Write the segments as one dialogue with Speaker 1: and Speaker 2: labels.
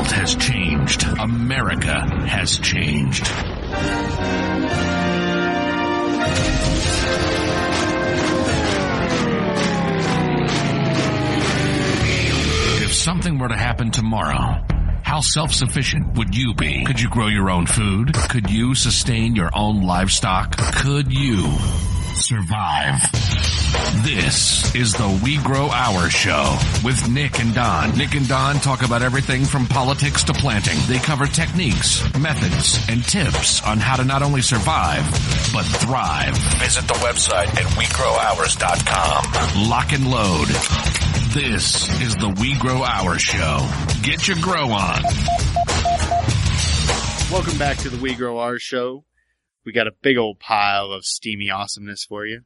Speaker 1: world has changed. America has changed. If something were to happen tomorrow, how self-sufficient would you be? Could you grow your own food? Could you sustain your own livestock? Could you survive? This is the We Grow Our Show with Nick and Don. Nick and Don talk about everything from politics to planting. They cover techniques, methods, and tips on how to not only survive, but thrive. Visit the website at WeGrowOurs.com. Lock and load. This is the We Grow Our Show. Get your grow on.
Speaker 2: Welcome back to the We Grow Our Show. We got a big old pile of steamy awesomeness for you.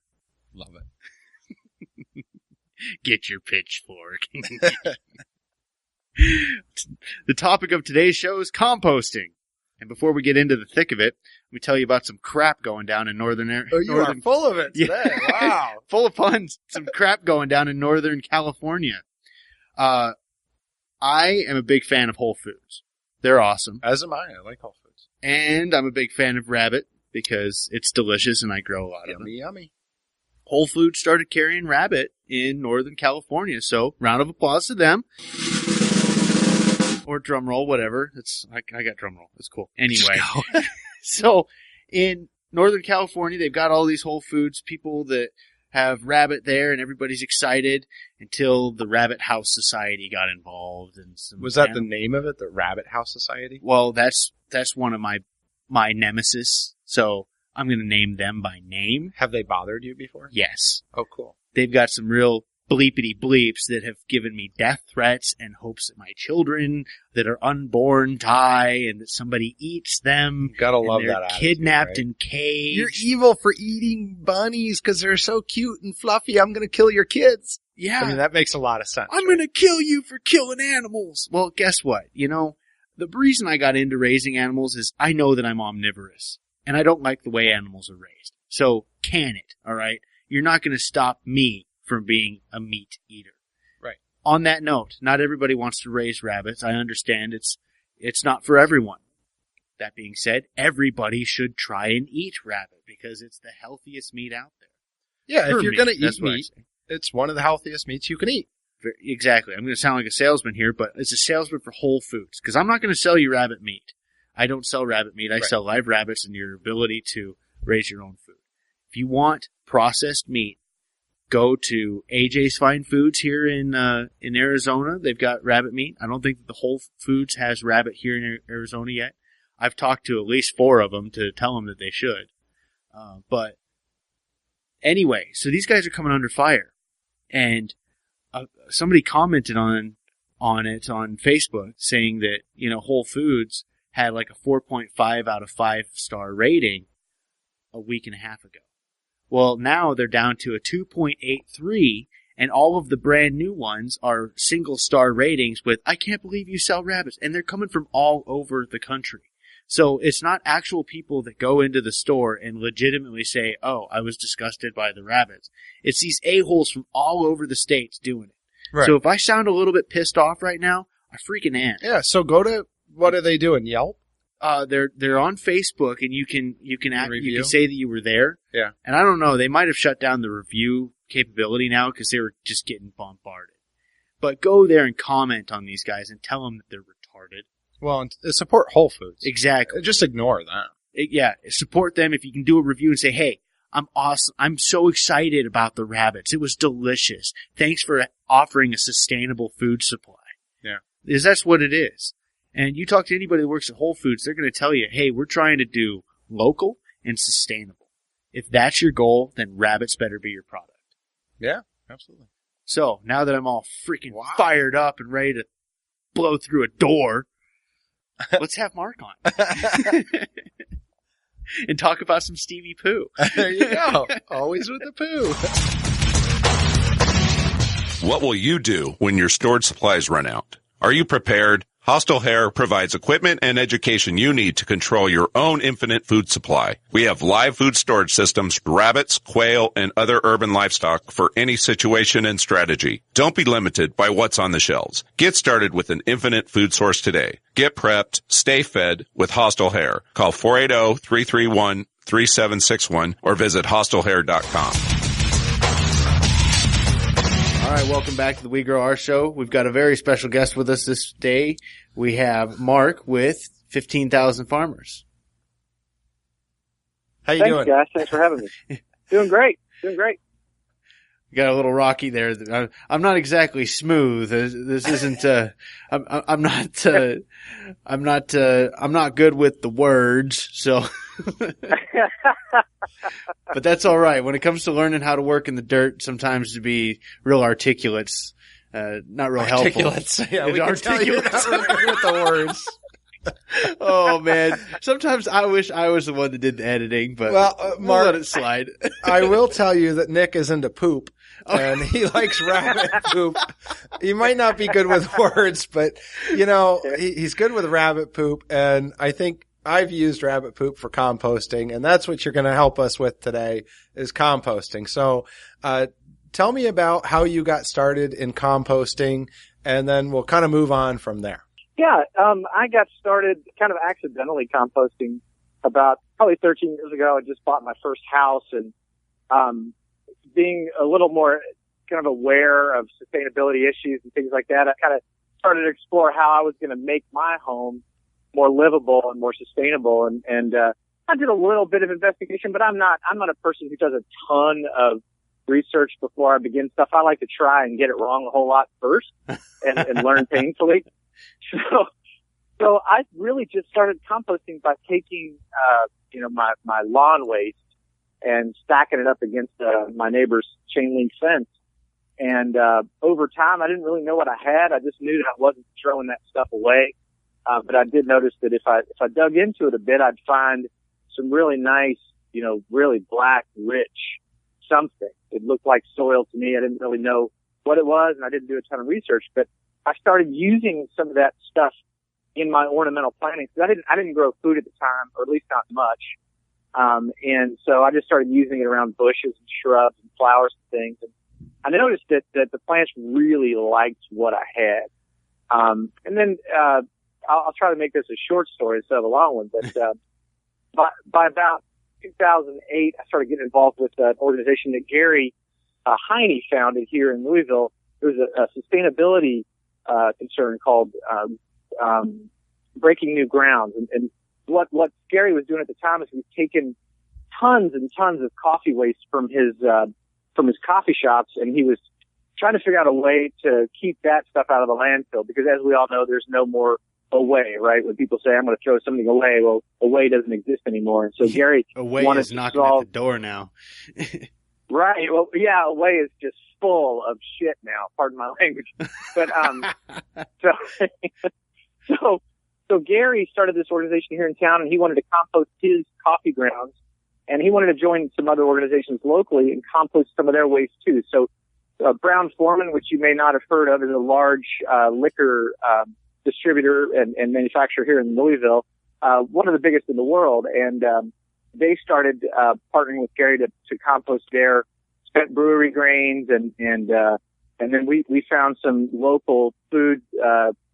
Speaker 3: Love it.
Speaker 2: Get your pitchfork. The topic of today's show is composting. And before we get into the thick of it, let me tell you about some crap going down in northern...
Speaker 3: Oh, you are full of it today. Yeah. Wow.
Speaker 2: Full of fun. Some crap going down in Northern California. I am a big fan of Whole Foods. They're awesome.
Speaker 3: As am I. I like Whole Foods.
Speaker 2: And I'm a big fan of rabbit because it's delicious and I grow a lot of them.
Speaker 3: Yummy.
Speaker 2: Whole Foods started carrying rabbit in Northern California, so round of applause to them. Or drum roll, whatever. I got drum roll. It's cool. Anyway, so in Northern California, they've got all these Whole Foods people that have rabbit there, and everybody's excited until the Rabbit House Society got involved. And
Speaker 3: was that the name of it, the Rabbit House Society?
Speaker 2: Well, that's one of my nemesis. So I'm going to name them by name.
Speaker 3: Have they bothered you before?
Speaker 2: Yes.
Speaker 3: Oh, cool.
Speaker 2: They've got some real bleepity bleeps that have given me death threats and hopes that my children that are unborn die and that somebody eats them.
Speaker 3: Gotta love
Speaker 2: they're
Speaker 3: that attitude,
Speaker 2: kidnapped
Speaker 3: right?
Speaker 2: and caged.
Speaker 3: You're evil for eating bunnies because they're so cute and fluffy. I'm going to kill your kids.
Speaker 2: Yeah.
Speaker 3: I mean, that makes a lot of sense.
Speaker 2: I'm going to kill you for killing animals. Well, guess what? The reason I got into raising animals is I know that I'm omnivorous. And I don't like the way animals are raised. So, can it, alright? You're not going to stop me from being a meat eater.
Speaker 3: Right.
Speaker 2: On that note, not everybody wants to raise rabbits. I understand it's not for everyone. That being said, everybody should try and eat rabbit because it's the healthiest meat out there.
Speaker 3: Yeah, if you're going to eat
Speaker 2: meat,
Speaker 3: meat, it's one of the healthiest meats you can eat.
Speaker 2: Exactly. I'm going to sound like a salesman here, but it's a salesman for Whole Foods because I'm not going to sell you rabbit meat. I don't sell rabbit meat. I sell live rabbits and your ability to raise your own food. If you want processed meat, go to AJ's Fine Foods here in Arizona. They've got rabbit meat. I don't think that the Whole Foods has rabbit here in Arizona yet. I've talked to at least 4 of them to tell them that they should. But anyway, so these guys are coming under fire. And somebody commented on it on Facebook saying that, Whole Foods had like a 4.5 out of 5-star rating a week and a half ago. Well, now they're down to a 2.83, and all of the brand new ones are single-star ratings with, I can't believe you sell rabbits, and they're coming from all over the country. So it's not actual people that go into the store and legitimately say, oh, I was disgusted by the rabbits. It's these a-holes from all over the states doing it. Right. So if I sound a little bit pissed off right now, I freaking am.
Speaker 3: Yeah, so go to, what are they doing, Yelp?
Speaker 2: They're on Facebook, and you can say that you were there.
Speaker 3: Yeah.
Speaker 2: And I don't know, they might have shut down the review capability now because they were just getting bombarded. But go there and comment on these guys and tell them that they're retarded.
Speaker 3: Well, and support Whole Foods.
Speaker 2: Exactly.
Speaker 3: Just ignore them.
Speaker 2: Support them. If you can do a review and say, hey, I'm awesome. I'm so excited about the rabbits. It was delicious. Thanks for offering a sustainable food supply.
Speaker 3: Yeah.
Speaker 2: Because that's what it is. And you talk to anybody that works at Whole Foods, they're going to tell you, hey, we're trying to do local and sustainable. If that's your goal, then rabbits better be your product.
Speaker 3: Yeah, absolutely.
Speaker 2: So, now that I'm all freaking fired up and ready to blow through a door, let's have Mark on. And talk about some Stevie Poo.
Speaker 3: There you go. Always with the poo.
Speaker 1: What will you do when your stored supplies run out? Are you prepared?
Speaker 4: Hostile Hair provides equipment and education you need to control your own infinite food supply. We have live food storage systems, rabbits, quail, and other urban livestock for any situation and strategy. Don't be limited by what's on the shelves. Get started with an infinite food source today. Get prepped, stay fed with Hostile Hair. Call 480-331-3761 or visit hostilehair.com.
Speaker 2: All right, welcome back to the We Grow Our Show. We've got a very special guest with us this day. We have Mark with 15,000 Farmers.
Speaker 5: How you doing?
Speaker 6: Thanks, guys. Thanks for having me. Doing great.
Speaker 2: You got a little rocky there. I'm not exactly smooth. This isn't. I'm not good with the words. So, but that's all right. When it comes to learning how to work in the dirt, sometimes to be real articulate's not real helpful.
Speaker 5: Yeah, we can tell you're not really good with the words.
Speaker 2: Oh man! Sometimes I wish I was the one that did the editing, but
Speaker 5: Mark,
Speaker 2: we'll let it slide.
Speaker 5: I will tell you that Nick is into poop, and he likes rabbit poop. He might not be good with words, but he's good with rabbit poop, and I think I've used rabbit poop for composting, and that's what you're going to help us with today is composting. So, tell me about how you got started in composting, and then we'll kind of move on from there.
Speaker 6: Yeah, I got started kind of accidentally composting about probably 13 years ago. I just bought my first house, and being a little more kind of aware of sustainability issues and things like that, I kind of started to explore how I was going to make my home more livable and more sustainable. And I did a little bit of investigation, but I'm not a person who does a ton of research before I begin stuff. I like to try and get it wrong a whole lot first and learn painfully. So I really just started composting by taking, my lawn waste and stacking it up against, my neighbor's chain link fence. And, over time, I didn't really know what I had. I just knew that I wasn't throwing that stuff away. But I did notice that if I dug into it a bit, I'd find some really nice, really black, rich something. It looked like soil to me. I didn't really know what it was, and I didn't do a ton of research, but I started using some of that stuff in my ornamental plantings. I didn't grow food at the time, or at least not much. And so I just started using it around bushes and shrubs and flowers and things. And I noticed that the plants really liked what I had. And then, I'll try to make this a short story instead of a long one, but, by about 2008, I started getting involved with an organization that Gary, Heine founded here in Louisville. There was a sustainability, concern called, Breaking New Grounds. And what Gary was doing at the time is he was taking tons and tons of coffee waste from his coffee shops, and he was trying to figure out a way to keep that stuff out of the landfill, because as we all know, there's no more away, right? When people say, I'm going to throw something away, well, away doesn't exist anymore. And so Gary
Speaker 2: away
Speaker 6: wanted
Speaker 2: is
Speaker 6: to
Speaker 2: knocking
Speaker 6: solve,
Speaker 2: at the door now.
Speaker 6: Right. Well, yeah, away is just full of shit now. Pardon my language. But, so Gary started this organization here in town, and he wanted to compost his coffee grounds, and he wanted to join some other organizations locally and compost some of their waste too. So, Brown Forman, which you may not have heard of, is a large, liquor, distributor and manufacturer here in Louisville, one of the biggest in the world. And, they started, partnering with Gary to compost their spent brewery grains. And then we found some local food,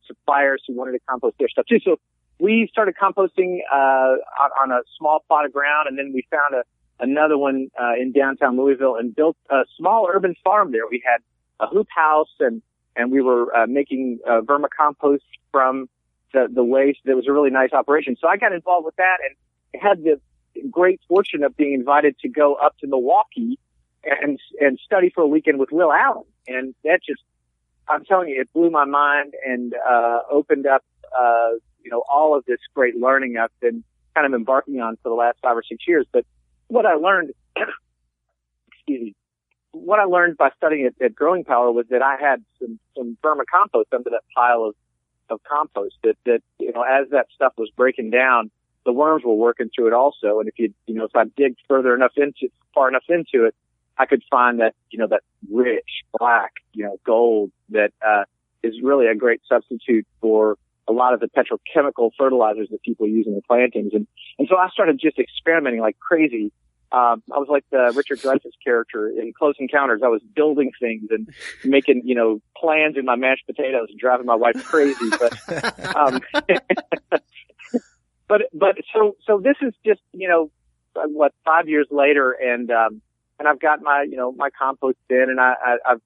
Speaker 6: suppliers who wanted to compost their stuff too. So we started composting, on a small plot of ground. And then we found another one, in downtown Louisville and built a small urban farm there. We had a hoop house and we were, making, vermicompost from the waste. That was a really nice operation. So I got involved with that and had the great fortune of being invited to go up to Milwaukee and study for a weekend with Will Allen. And that just, I'm telling you, it blew my mind and, opened up, all of this great learning I've been kind of embarking on for the last 5 or 6 years. But what I learned, what I learned by studying at Growing Power was that I had some vermicompost under that pile of compost that, as that stuff was breaking down, the worms were working through it also. And if I dig far enough into it, I could find that, that rich black, gold that, is really a great substitute for a lot of the petrochemical fertilizers that people use in their plantings. And so I started just experimenting like crazy. I was like the Richard Dreyfuss character in Close Encounters. I was building things and making, plans in my mashed potatoes and driving my wife crazy. But so this is just, 5 years later, and I've got my, my compost bin, and I've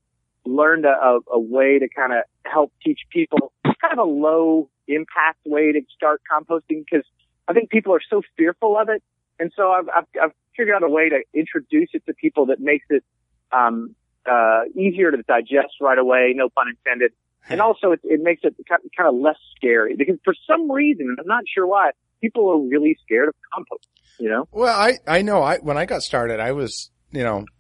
Speaker 6: learned a way to kind of help teach people kind of a low impact way to start composting, because I think people are so fearful of it. And so I've figured out a way to introduce it to people that makes it, easier to digest right away. No pun intended. And also it makes it kind of less scary, because for some reason, and I'm not sure why, people are really scared of compost, Well,
Speaker 5: I know when I got started, I was,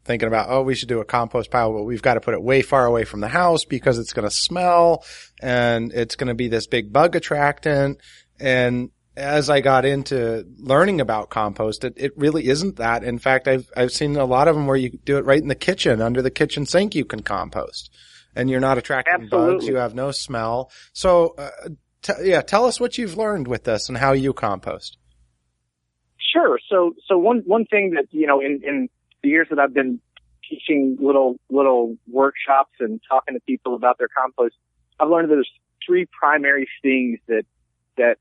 Speaker 5: thinking about, we should do a compost pile, but we've got to put it way far away from the house because it's going to smell and it's going to be this big bug attractant. And as I got into learning about compost, it really isn't that. In fact, I've seen a lot of them where you do it right in the kitchen, under the kitchen sink, you can compost, and you're not attracting bugs. You have no smell. So, tell us what you've learned with this and how you compost.
Speaker 6: Sure. So one thing that, in the years that I've been teaching little workshops and talking to people about their compost, I've learned that there's three primary things that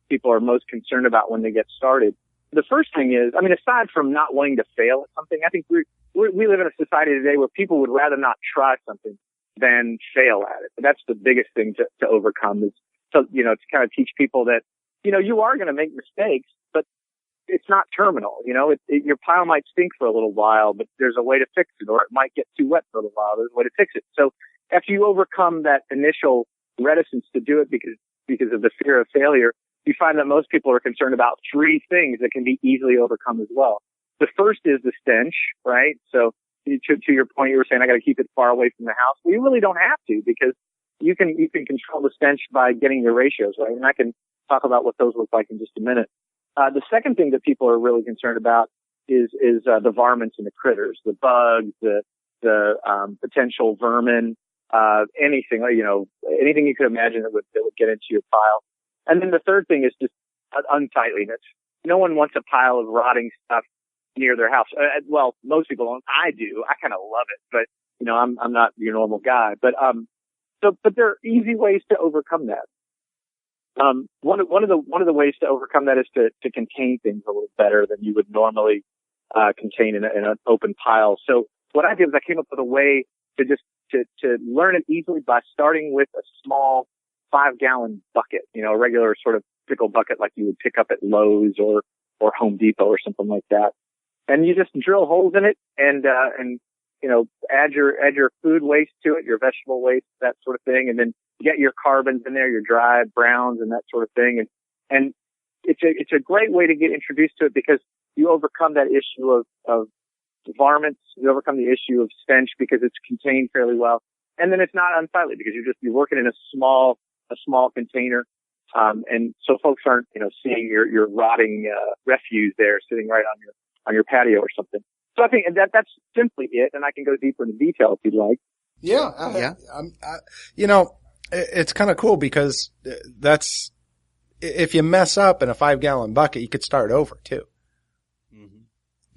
Speaker 6: people are most concerned about when they get started. The first thing is, aside from not wanting to fail at something, I think we live in a society today where people would rather not try something than fail at it. That's the biggest thing to overcome, is to kind of teach people that, you are going to make mistakes, but it's not terminal. Your pile might stink for a little while, but there's a way to fix it, or it might get too wet for a little while. There's a way to fix it. So after you overcome that initial reticence to do it because of the fear of failure, you find that most people are concerned about three things that can be easily overcome as well. The first is the stench, right? So to your point, you were saying I got to keep it far away from the house. Well, you really don't have to, because you can control the stench by getting your ratios right. And I can talk about what those look like in just a minute. The second thing that people are really concerned about is the varmints and the critters, the bugs, the potential vermin, anything, anything you could imagine that would get into your pile. And then the third thing is just untidiness. No one wants a pile of rotting stuff near their house. Well, most people don't. I do. I kind of love it, but I'm not your normal guy. But there are easy ways to overcome that. One of the ways to overcome that is to contain things a little better than you would normally contain in an open pile. So what I did is I came up with a way to learn it easily by starting with a small 5-gallon bucket, a regular sort of pickle bucket like you would pick up at Lowe's or Home Depot or something like that. And you just drill holes in it and add your food waste to it, your vegetable waste, that sort of thing, and then get your carbons in there, your dry browns and that sort of thing. And it's a great way to get introduced to it, because you overcome that issue of varmints, you overcome the issue of stench because it's contained fairly well. And then it's not unsightly because you're working in a small container. And so folks aren't, seeing your rotting, refuse there sitting right on your patio or something. So I think that's simply it. And I can go deeper into detail if you'd like.
Speaker 5: Yeah. It's kind of cool because that's, if you mess up in a 5-gallon bucket, you could start over too.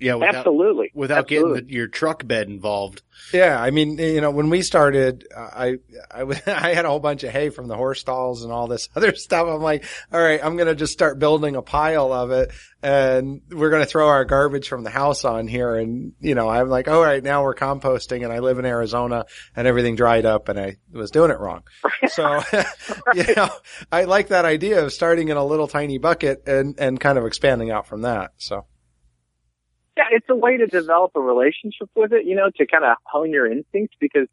Speaker 2: Yeah,
Speaker 6: absolutely.
Speaker 2: Without getting your truck bed involved.
Speaker 5: Yeah, when we started, I had a whole bunch of hay from the horse stalls and all this other stuff. I'm like, all right, I'm going to just start building a pile of it, and we're going to throw our garbage from the house on here. And, I'm like, all right, now we're composting, and I live in Arizona, and everything dried up, and I was doing it wrong. So, I like that idea of starting in a little tiny bucket and kind of expanding out from that. So.
Speaker 6: Yeah, it's a way to develop a relationship with it, to kind of hone your instincts, because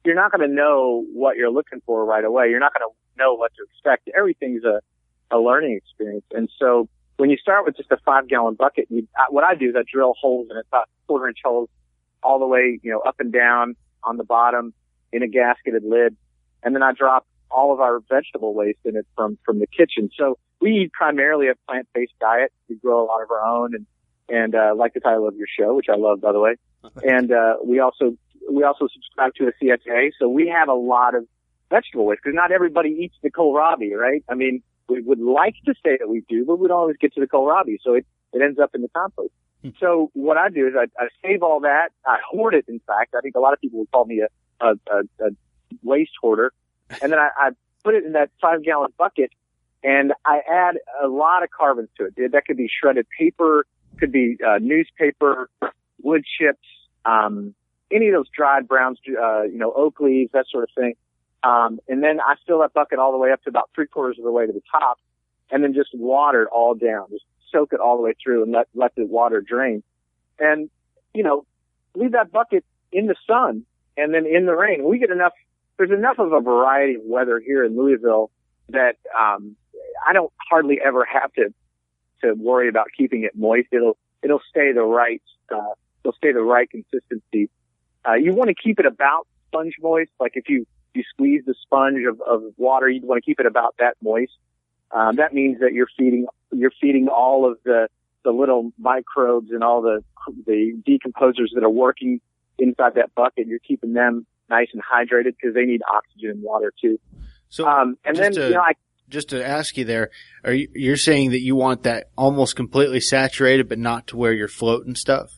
Speaker 6: you're not going to know what you're looking for right away. You're not going to know what to expect. Everything's a learning experience. And so when you start with just a 5-gallon bucket, what I do is I drill holes in it, about 1/4-inch holes all the way, up and down on the bottom in a gasketed lid. And then I drop all of our vegetable waste in it from the kitchen. So we eat primarily a plant-based diet. We grow a lot of our own, and like the title of your show, which I love, by the way. And we also subscribe to a CSA, so we have a lot of vegetable waste, because not everybody eats the kohlrabi, right? We would like to say that we do, but we don't always get to the kohlrabi, so it ends up in the compost. So what I do is I save all that. I hoard it, in fact. I think a lot of people would call me a waste hoarder. And then I put it in that 5-gallon bucket, and I add a lot of carbons to it. That could be shredded paper, could be newspaper, wood chips, any of those dried browns, oak leaves, that sort of thing. And then I fill that bucket all the way up to about 3/4 of the way to the top, and then just water it all down. Just soak it all the way through and let the water drain. And, leave that bucket in the sun and then in the rain. We get there's enough of a variety of weather here in Louisville that, I don't hardly ever have to worry about keeping it moist. It'll stay the right consistency. You want to keep it about sponge moist. Like if you squeeze the sponge of water, you'd want to keep it about that moist. That means that you're feeding all of the little microbes and all the decomposers that are working inside that bucket. You're keeping them nice and hydrated because they need oxygen and water too.
Speaker 2: So,
Speaker 6: just
Speaker 2: to ask you there, you're saying that you want that almost completely saturated, but not to where you're floating stuff?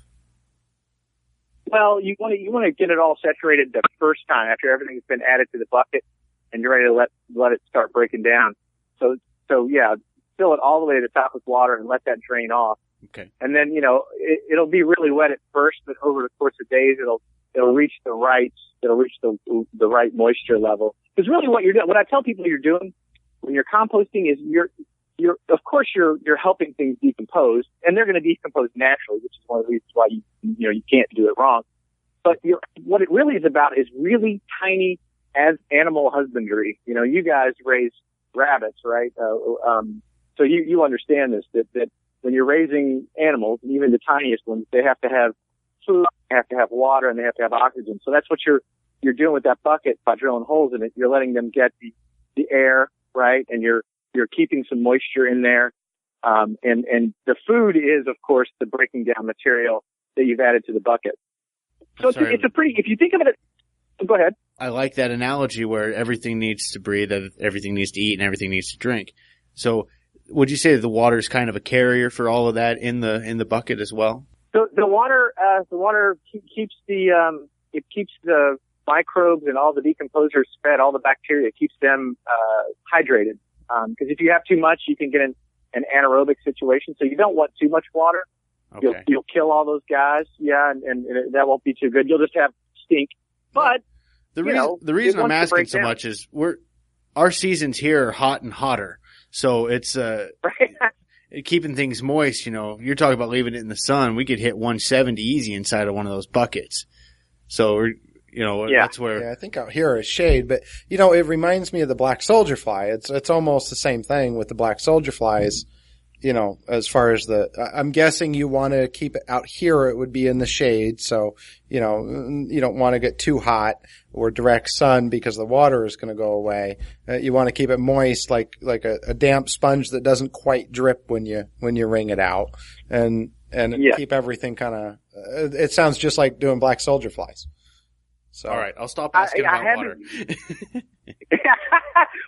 Speaker 6: Well, you want to get it all saturated the first time after everything's been added to the bucket, and you're ready to let it start breaking down. So yeah, fill it all the way to the top with water and let that drain off.
Speaker 2: Okay.
Speaker 6: And then it'll be really wet at first, but over the course of days it'll reach the right moisture level. Because really what you're doing, what I tell people you're doing when you're composting is you're of course you're helping things decompose, and they're going to decompose naturally, which is one of the reasons why you can't do it wrong. But what it really is about is really tiny as animal husbandry. You guys raise rabbits, right? So you understand this, that when you're raising animals, and even the tiniest ones, they have to have food, they have to have water, and they have to have oxygen. So that's what you're doing with that bucket by drilling holes in it. You're letting them get the air, right? And you're keeping some moisture in there. And the food is, of course, the breaking down material that you've added to the bucket. So it's a pretty, if you think of it, go ahead.
Speaker 2: I like that analogy where everything needs to breathe, everything needs to eat, and everything needs to drink. So would you say the water is kind of a carrier for all of that in the bucket as well?
Speaker 6: The water keeps keeps the microbes and all the decomposers fed, all the bacteria, keeps them hydrated. Because if you have too much, you can get an anaerobic situation. So you don't want too much water.
Speaker 2: Okay.
Speaker 6: You'll kill all those guys. Yeah, and that won't be too good. You'll just have stink. But
Speaker 2: the reason I'm asking so much is our seasons here are hot and hotter. So it's keeping things moist. You're talking about leaving it in the sun. We could hit 170 easy inside of one of those buckets. So that's where.
Speaker 5: Yeah, I think out here is shade, but it reminds me of the black soldier fly. It's almost the same thing with the black soldier flies. As far as I'm guessing you want to keep it out here. It would be in the shade. So, you don't want to get too hot or direct sun because the water is going to go away. You want to keep it moist, like a damp sponge that doesn't quite drip when you wring it out, and keep everything kind of. It sounds just like doing black soldier flies. So.
Speaker 2: All right, I'll stop asking about water.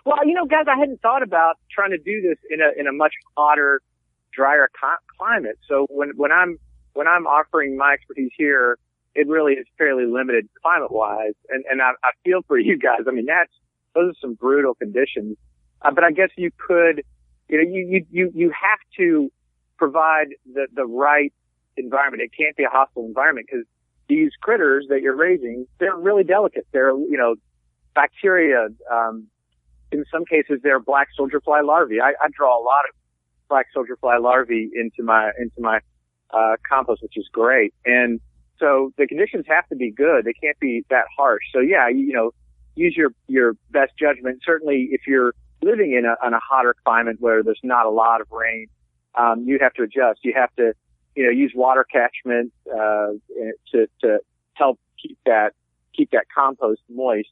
Speaker 6: Well, guys, I hadn't thought about trying to do this in a much hotter, drier climate. So when I'm offering my expertise here, it really is fairly limited climate-wise, and I feel for you guys. I mean, those are some brutal conditions. But I guess you could, you have to provide the right environment. It can't be a hostile environment because these critters that you're raising, they're really delicate. They're, bacteria. In some cases, they're black soldier fly larvae. I draw a lot of black soldier fly larvae into my compost, which is great. And so the conditions have to be good. They can't be that harsh. So yeah, use your best judgment. Certainly, if you're living in a hotter climate where there's not a lot of rain, you have to adjust. You have to, use water catchment to help keep that compost moist.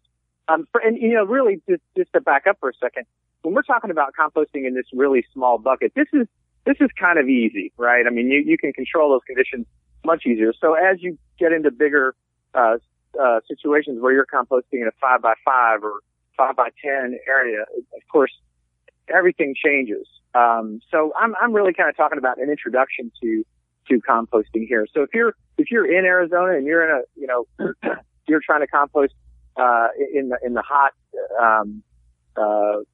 Speaker 6: Really, just to back up for a second, when we're talking about composting in this really small bucket, this is kind of easy, right? I mean, you can control those conditions much easier. So as you get into bigger situations where you're composting in a 5x5 or 5x10 area, of course, everything changes. So I'm really kind of talking about an introduction to composting here. So if you're in Arizona and you're in a, you know, you're trying to compost, in the hot,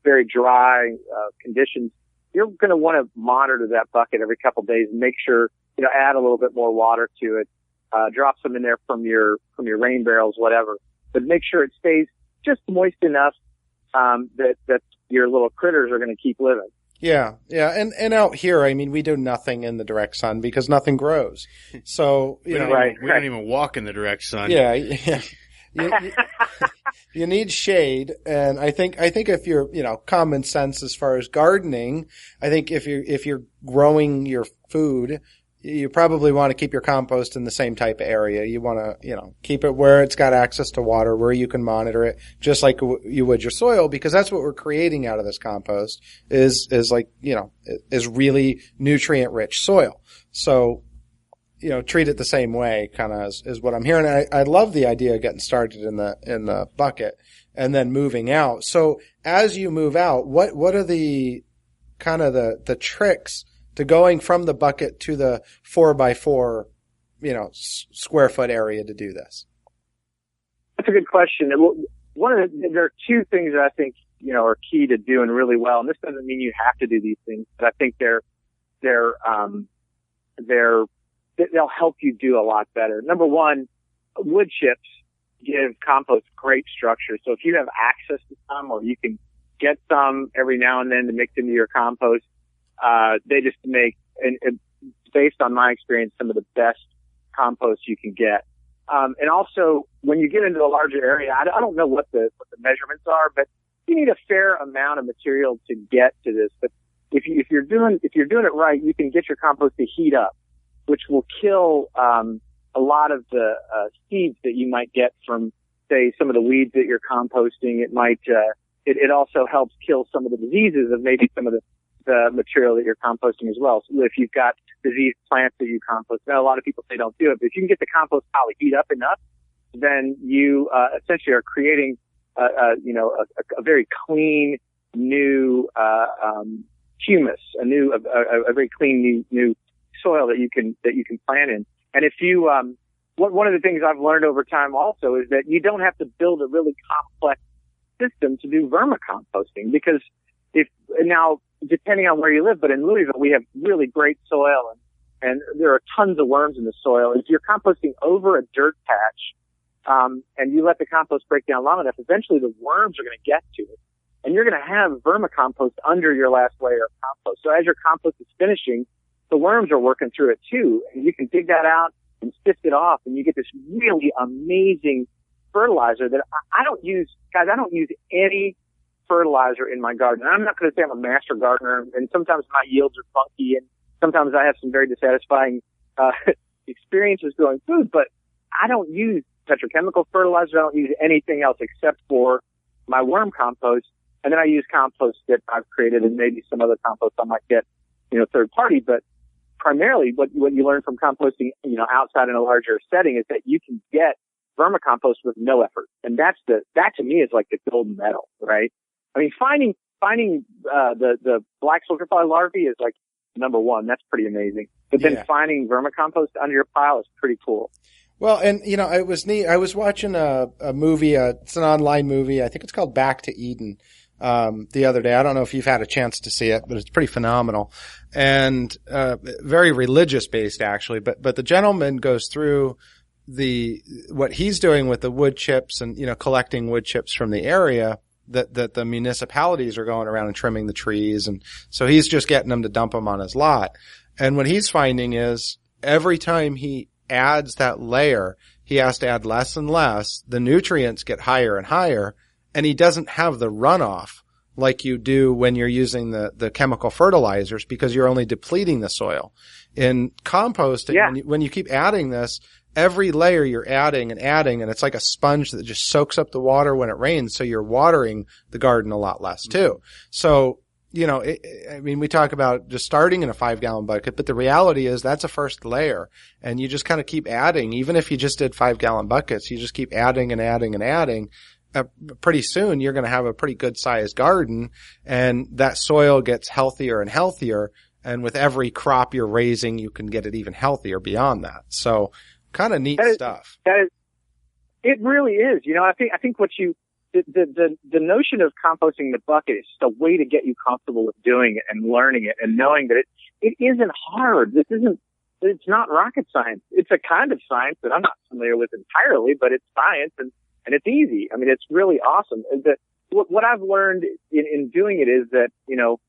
Speaker 6: very dry, conditions, you're going to want to monitor that bucket every couple of days and make sure, you know, add a little bit more water to it, drop some in there from your rain barrels, whatever, but make sure it stays just moist enough, that your little critters are going to keep living.
Speaker 5: Yeah. And out here, I mean, we do nothing in the direct sun because nothing grows. So, you know,
Speaker 2: we don't even walk in the direct sun.
Speaker 5: Yeah. You need shade. And I think if you're, you know, common sense as far as gardening, I think if you're growing your food, you probably want to keep your compost in the same type of area. You want to, you know, keep it where it's got access to water, where you can monitor it, just like you would your soil, because that's what we're creating out of this compost is like, you know, is really nutrient rich soil. So, you know, treat it the same way, kind of is what I'm hearing. I love the idea of getting started in the bucket and then moving out. So as you move out, what are the kind of the tricks to going from the bucket to the 4x4, you know, square foot area to do this?
Speaker 6: That's a good question. There are two things that I think, you know, are key to doing really well. And this doesn't mean you have to do these things, but I think they'll help you do a lot better. Number one, wood chips give compost great structure. So if you have access to some, or you can get some every now and then to mix into your compost, they just make, and based on my experience, some of the best compost you can get. And also, when you get into a larger area, I don't know what the measurements are, but you need a fair amount of material to get to this. But if you're doing it right, you can get your compost to heat up, which will kill a lot of the seeds that you might get from, say, some of the weeds that you're composting. It might it also helps kill some of the diseases of maybe some of the material that you're composting as well. So if you've got diseased plants that you compost, now a lot of people say don't do it, but if you can get the compost pile to heat up enough, then you essentially are creating a very clean new humus, a very clean new soil that you can plant in. And if you one of the things I've learned over time also is that you don't have to build a really complex system to do vermicomposting, because now, depending on where you live, but in Louisville, we have really great soil and there are tons of worms in the soil. If you're composting over a dirt patch, and you let the compost break down long enough, eventually the worms are going to get to it, and you're going to have vermicompost under your last layer of compost. So as your compost is finishing, the worms are working through it too, and you can dig that out and sift it off, and you get this really amazing fertilizer that I don't use any fertilizer in my garden. I'm not going to say I'm a master gardener, and sometimes my yields are funky, and sometimes I have some very dissatisfying experiences growing food, but I don't use petrochemical fertilizer. I don't use anything else except for my worm compost, and then I use compost that I've created and maybe some other compost I might get, you know, third party. But primarily what you learn from composting, you know, outside in a larger setting is that you can get vermicompost with no effort. And that to me is like the golden medal, right? I mean, finding the black sulfur larvae is like number one. That's pretty amazing. But then finding vermicompost under your pile is pretty cool.
Speaker 5: Well, and you know, it was neat. I was watching a movie. It's an online movie. I think it's called Back to Eden. The other day, I don't know if you've had a chance to see it, but it's pretty phenomenal and very religious based actually. But the gentleman goes through what he's doing with the wood chips and, you know, collecting wood chips from the area that the municipalities are going around and trimming the trees. And so he's just getting them to dump them on his lot. And what he's finding is every time he adds that layer, he has to add less and less. The nutrients get higher and higher, and he doesn't have the runoff like you do when you're using the chemical fertilizers, because you're only depleting the soil. In composting, when you keep adding this, every layer you're adding, and it's like a sponge that just soaks up the water when it rains, so you're watering the garden a lot less too. So, you know, I mean, we talk about just starting in a 5-gallon bucket, but the reality is that's a first layer, and you just kind of keep adding. Even if you just did 5-gallon buckets, you just keep adding and adding and adding, pretty soon you're going to have a pretty good sized garden, and that soil gets healthier and healthier. And with every crop you're raising, you can get it even healthier beyond that. So kind of neat stuff.
Speaker 6: It really is. You know, I think the notion of composting the bucket is just a way to get you comfortable with doing it and learning it and knowing that it isn't hard. It's not rocket science. It's a kind of science that I'm not familiar with entirely, but it's science and it's easy. I mean, it's really awesome. What I've learned in doing it is that, you know,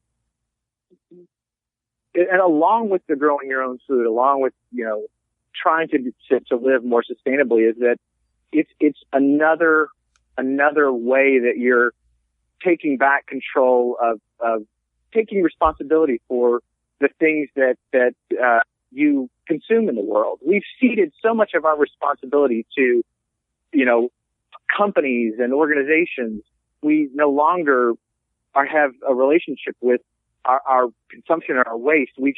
Speaker 6: and along with the growing your own food, along with, you know, trying to live more sustainably, is that it's another way that you're taking back control of taking responsibility for the things that you consume in the world. We've ceded so much of our responsibility to, you know, companies and organizations. We no longer have a relationship with our consumption or our waste. We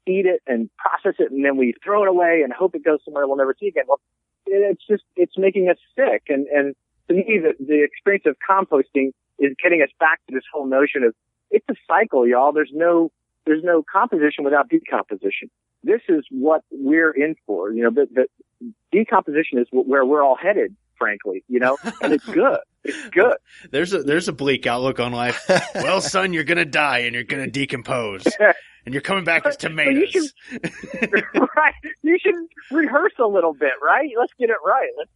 Speaker 6: eat it and process it, and then we throw it away and hope it goes somewhere we'll never see again. Well, it's making us sick. And to me, the experience of composting is getting us back to this whole notion of it's a cycle, y'all. There's no composition without decomposition. This is what we're in for. You know, the decomposition is where we're all headed, frankly, you know, and it's good. It's good.
Speaker 2: There's a bleak outlook on life. Well, son, you're going to die and you're going to decompose and you're coming back as tomatoes.
Speaker 6: Right. You should rehearse a little bit, right? Let's get it right. Let's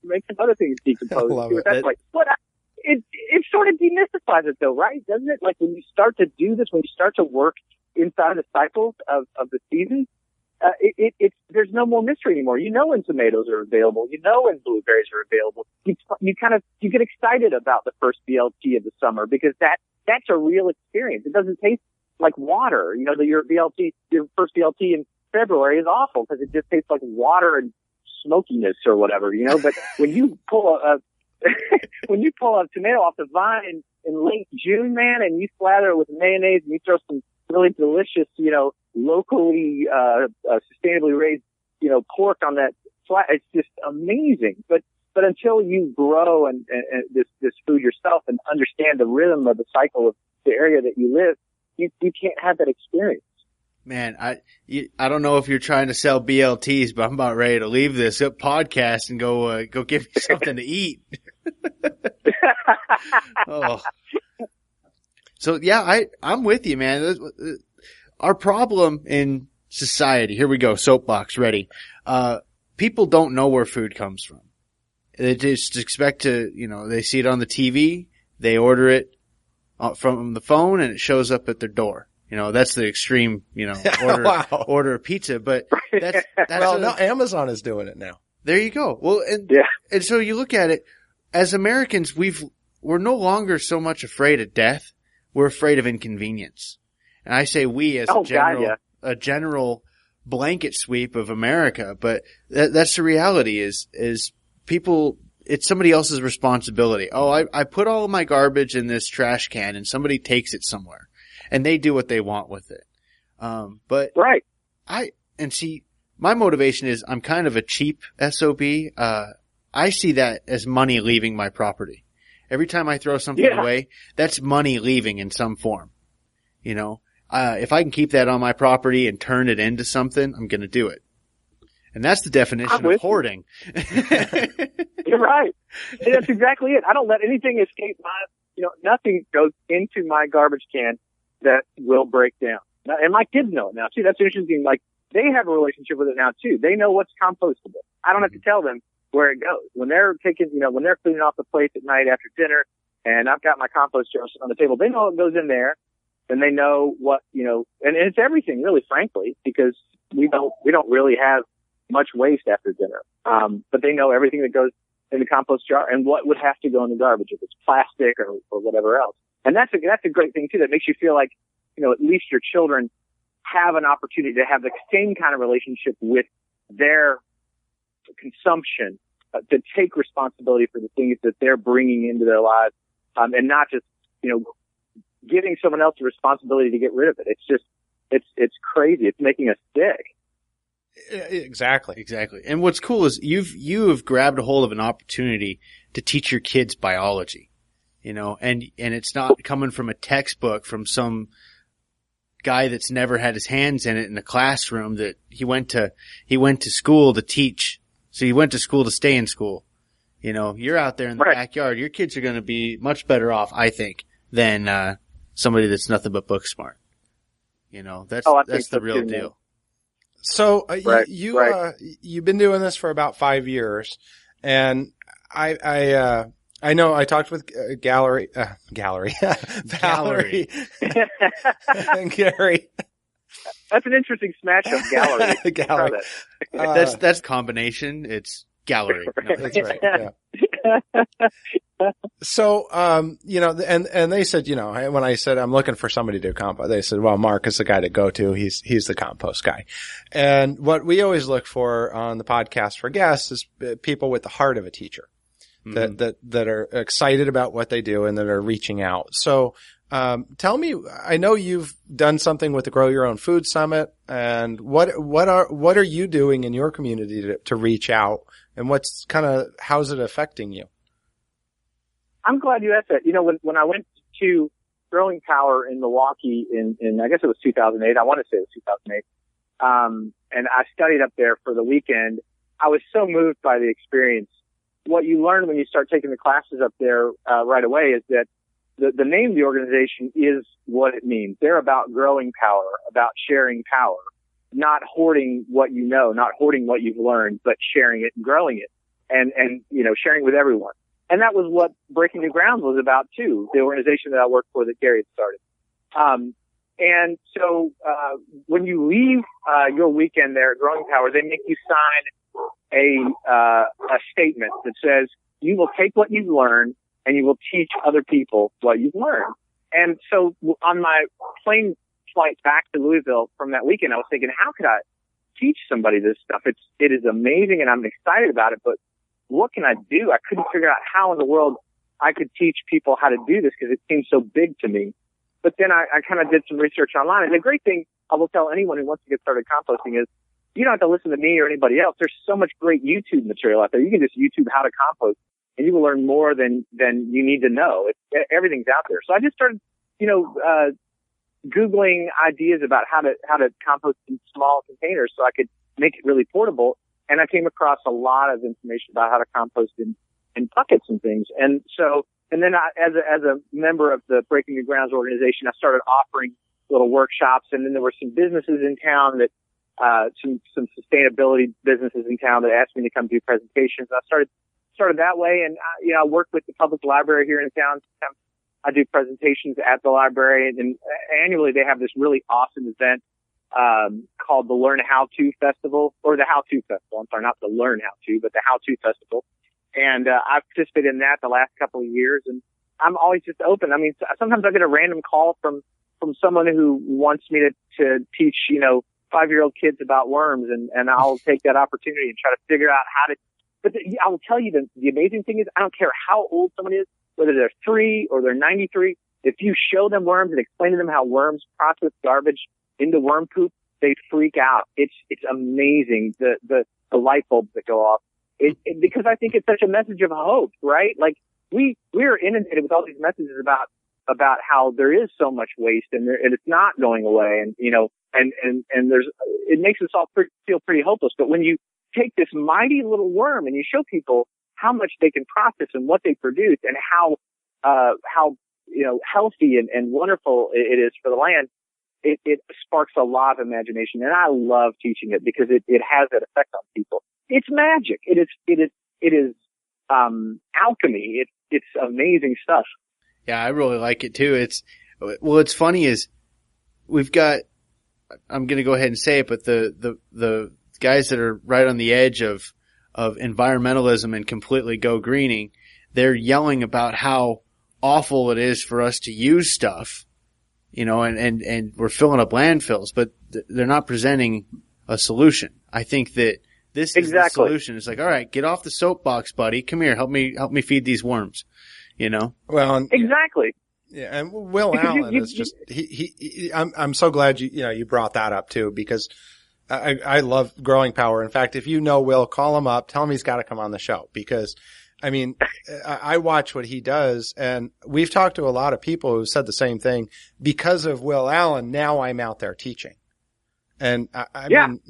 Speaker 6: make some other things decompose.
Speaker 5: I love it.
Speaker 6: That's like, it sort of demystifies it though, right? Doesn't it? Like when you start to do this, when you start to work inside the cycles of the season, there's no more mystery anymore. You know when tomatoes are available. You know when blueberries are available. You get excited about the first BLT of the summer because that's a real experience. It doesn't taste like water. You know, your first BLT in February is awful because it just tastes like water and smokiness or whatever, you know. But when you pull when you pull a tomato off the vine in late June, man, and you slather it with mayonnaise and you throw some really delicious, you know, locally, sustainably raised, you know, pork on that flat, it's just amazing. But until you grow and this food yourself and understand the rhythm of the cycle of the area that you live, you can't have that experience.
Speaker 2: Man, I don't know if you're trying to sell BLTs, but I'm about ready to leave this podcast and go give me something to eat. Oh. So yeah, I'm with you, man. Our problem in society, here we go, soapbox ready. People don't know where food comes from. They just expect to, you know, they see it on the TV, they order it from the phone and it shows up at their door. You know, that's the extreme, you know, order a pizza, but that's
Speaker 5: no, Amazon is doing it now.
Speaker 2: There you go. Well, and so you look at it, as Americans, we're no longer so much afraid of death. We're afraid of inconvenience. And I say we as a general blanket sweep of America, but that's the reality is people, it's somebody else's responsibility. Oh, I put all of my garbage in this trash can and somebody takes it somewhere and they do what they want with it. But
Speaker 6: right.
Speaker 2: My motivation is I'm kind of a cheap SOB. I see that as money leaving my property. Every time I throw something away, that's money leaving in some form. You know, if I can keep that on my property and turn it into something, I'm going to do it. And that's the definition of hoarding.
Speaker 6: You're right. And that's exactly it. I don't let anything escape nothing goes into my garbage can that will break down. And my kids know it now too. That's interesting. Like they have a relationship with it now too. They know what's compostable. I don't have to tell them where it goes. When they're when they're cleaning off the plates at night after dinner and I've got my compost jar on the table, they know it goes in there and they know what, and it's everything really, frankly, because we don't really have much waste after dinner. But they know everything that goes in the compost jar and what would have to go in the garbage if it's plastic or whatever else. And that's a great thing too. That makes you feel like, at least your children have an opportunity to have the same kind of relationship with their consumption, to take responsibility for the things that they're bringing into their lives, and not just, giving someone else the responsibility to get rid of it. It's just, it's crazy. It's making us sick.
Speaker 5: Exactly.
Speaker 2: Exactly. And what's cool is you have grabbed a hold of an opportunity to teach your kids biology, and it's not coming from a textbook from some guy that's never had his hands in it in a classroom that he went to school to teach. So he went to school to stay in school. You're out there in the backyard. Your kids are going to be much better off, I think, than somebody that's nothing but book smart. That's the real deal.
Speaker 5: So you've been doing this for about 5 years, and I know I talked with Valerie and Gary.
Speaker 6: That's an interesting smash up, gallery.
Speaker 5: Gallery.
Speaker 2: That's combination. It's gallery. No,
Speaker 5: that's right. Yeah. So, and they said, when I said I'm looking for somebody to do compost, they said, well, Mark is the guy to go to. He's the compost guy. And what we always look for on the podcast for guests is people with the heart of a teacher that are excited about what they do and that are reaching out. So, tell me, I know you've done something with the Grow Your Own Food Summit, and what are you doing in your community to reach out, and how's it affecting you?
Speaker 6: I'm glad you asked that. When I went to Growing Power in Milwaukee in I guess it was 2008. I want to say it was 2008. And I studied up there for the weekend. I was so moved by the experience. What you learn when you start taking the classes up there, right away is that the name of the organization is what it means. They're about growing power, about sharing power, not hoarding what you know, not hoarding what you've learned, but sharing it and growing it and sharing with everyone. And that was what Breaking New Ground was about too, the organization that I worked for that Gary had started. And so, when you leave, your weekend there at Growing Power, they make you sign a statement that says you will take what you've learned and you will teach other people what you've learned. And so on my plane flight back to Louisville from that weekend, I was thinking, how could I teach somebody this stuff? It is amazing and I'm excited about it, but what can I do? I couldn't figure out how in the world I could teach people how to do this because it seemed so big to me. But then I kind of did some research online. And the great thing I will tell anyone who wants to get started composting is you don't have to listen to me or anybody else. There's so much great YouTube material out there. You can just YouTube how to compost and you will learn more than you need to know. Everything's out there. So I just started, Googling ideas about how to compost in small containers so I could make it really portable. And I came across a lot of information about how to compost in buckets and things. And then as a member of the Breaking New Grounds organization, I started offering little workshops. And then there were some businesses in town that, some sustainability businesses in town that asked me to come do presentations. I started that way. And, I work with the public library here in town. I do presentations at the library, and annually they have this really awesome event called the Learn How To Festival, or the How To Festival. I'm sorry, not the Learn How To, but the How To Festival. And I've participated in that the last couple of years, and I'm always just open. I mean, sometimes I get a random call from someone who wants me to teach, 5-year-old kids about worms, and I'll take that opportunity and try to figure out how to. But I will tell you the amazing thing is I don't care how old someone is, whether they're 3 or they're 93. If you show them worms and explain to them how worms process garbage into worm poop, they freak out. It's amazing the light bulbs that go off. Because I think it's such a message of hope, right? Like we're inundated with all these messages about how there is so much waste and it's not going away, and it makes us all feel pretty hopeless. But when you take this mighty little worm and you show people how much they can process and what they produce and how healthy and wonderful it is for the land, it sparks a lot of imagination. And I love teaching it because it has that effect on people. It's magic. It is alchemy. It's amazing stuff.
Speaker 2: Yeah, I really like it too. What's funny is we've got, I'm going to go ahead and say it, but the guys that are right on the edge of environmentalism and completely go greening, they're yelling about how awful it is for us to use stuff, and we're filling up landfills, but they're not presenting a solution. I think that this is the solution. It's like, all right, get off the soapbox, buddy. Come here. Help me feed these worms,
Speaker 5: Well,
Speaker 6: exactly.
Speaker 5: Yeah. And Will Allen is just, I'm so glad you brought that up too, because, I love Growing Power. In fact, if you know Will, call him up, tell him he's got to come on the show because, I mean, I watch what he does, and we've talked to a lot of people who said the same thing. Because of Will Allen, now I'm out there teaching. And I mean,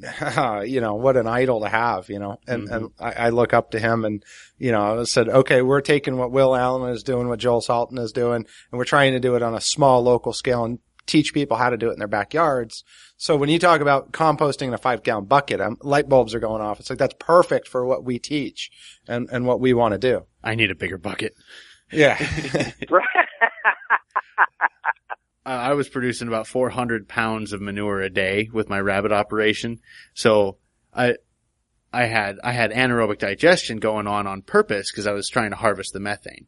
Speaker 5: you know, what an idol to have, you know, and I look up to him and, you know, I said, okay, we're taking what Will Allen is doing, what Joel Salton is doing, and we're trying to do it on a small local scale and teach people how to do it in their backyards. So when you talk about composting in a 5-gallon bucket, light bulbs are going off. It's like, that's perfect for what we teach and what we want to do.
Speaker 2: I need a bigger bucket.
Speaker 5: Yeah.
Speaker 2: I was producing about 400 pounds of manure a day with my rabbit operation. So I had anaerobic digestion going on purpose because I was trying to harvest the methane.